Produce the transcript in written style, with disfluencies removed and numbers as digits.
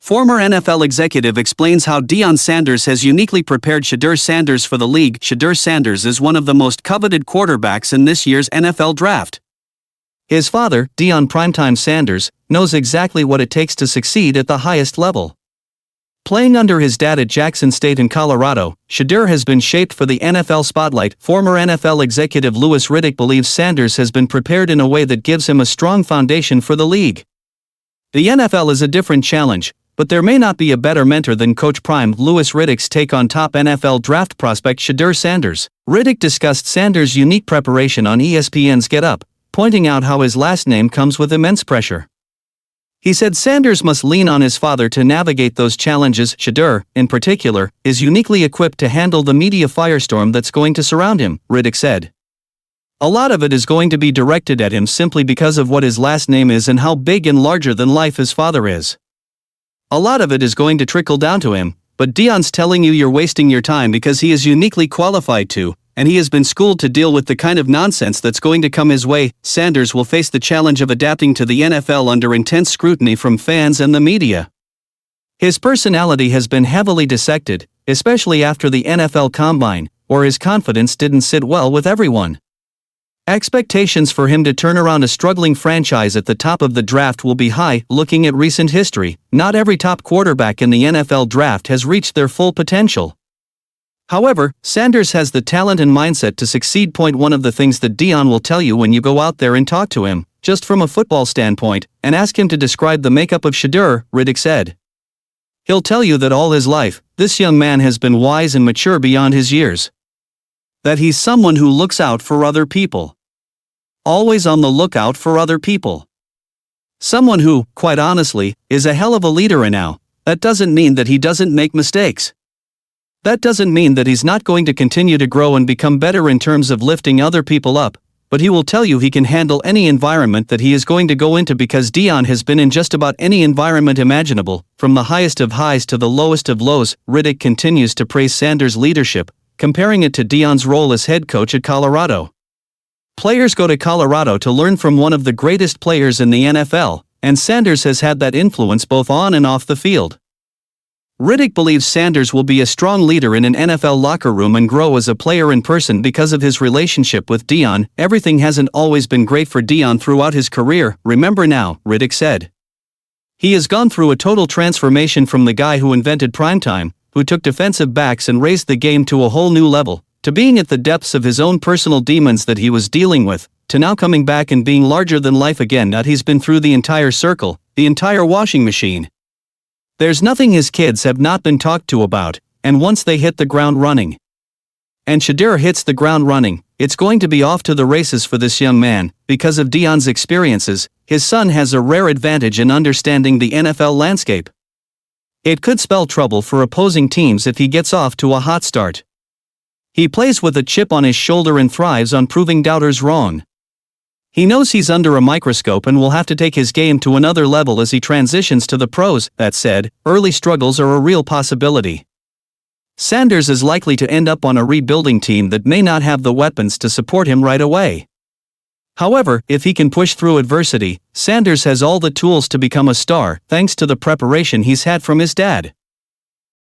Former NFL executive explains how Deion Sanders has uniquely prepared Shedeur Sanders for the league. Shedeur Sanders is one of the most coveted quarterbacks in this year's NFL draft. His father, Deion "Primetime" Sanders, knows exactly what it takes to succeed at the highest level. Playing under his dad at Jackson State in Colorado, Shedeur has been shaped for the NFL spotlight. Former NFL executive Louis Riddick believes Sanders has been prepared in a way that gives him a strong foundation for the league. The NFL is a different challenge, but there may not be a better mentor than Coach Prime. Louis Riddick's take on top NFL draft prospect Shedeur Sanders. Riddick discussed Sanders' unique preparation on ESPN's Get Up, pointing out how his last name comes with immense pressure. He said Sanders must lean on his father to navigate those challenges. Shedeur, in particular, is uniquely equipped to handle the media firestorm that's going to surround him, Riddick said. A lot of it is going to be directed at him simply because of what his last name is and how big and larger than life his father is. A lot of it is going to trickle down to him, but Deion's telling you you're wasting your time because he is uniquely qualified to, and he has been schooled to deal with the kind of nonsense that's going to come his way. Sanders will face the challenge of adapting to the NFL under intense scrutiny from fans and the media. His personality has been heavily dissected, especially after the NFL Combine, where his confidence didn't sit well with everyone. Expectations for him to turn around a struggling franchise at the top of the draft will be high. Looking at recent history, not every top quarterback in the NFL draft has reached their full potential. However, Sanders has the talent and mindset to succeed. One of the things that Deion will tell you when you go out there and talk to him, just from a football standpoint, and ask him to describe the makeup of Shedeur, Riddick said. He'll tell you that all his life, this young man has been wise and mature beyond his years. That he's someone who looks out for other people. Always on the lookout for other people. Someone who, quite honestly, is a hell of a leader. And now, that doesn't mean that he doesn't make mistakes. That doesn't mean that he's not going to continue to grow and become better in terms of lifting other people up, but he will tell you he can handle any environment that he is going to go into because Deion has been in just about any environment imaginable, from the highest of highs to the lowest of lows. Riddick continues to praise Sanders' leadership, comparing it to Deion's role as head coach at Colorado. Players go to Colorado to learn from one of the greatest players in the NFL, and Sanders has had that influence both on and off the field. Riddick believes Sanders will be a strong leader in an NFL locker room and grow as a player in person because of his relationship with Deion. Everything hasn't always been great for Deion throughout his career, remember now, Riddick said. He has gone through a total transformation from the guy who invented primetime, who took defensive backs and raised the game to a whole new level, to being at the depths of his own personal demons that he was dealing with, to now coming back and being larger than life again. That he's been through the entire circle, the entire washing machine. There's nothing his kids have not been talked to about, and once they hit the ground running. And Shedeur hits the ground running, it's going to be off to the races for this young man. Because of Deion's experiences, his son has a rare advantage in understanding the NFL landscape. It could spell trouble for opposing teams if he gets off to a hot start. He plays with a chip on his shoulder and thrives on proving doubters wrong. He knows he's under a microscope and will have to take his game to another level as he transitions to the pros. That said, early struggles are a real possibility. Sanders is likely to end up on a rebuilding team that may not have the weapons to support him right away. However, if he can push through adversity, Sanders has all the tools to become a star thanks to the preparation he's had from his dad.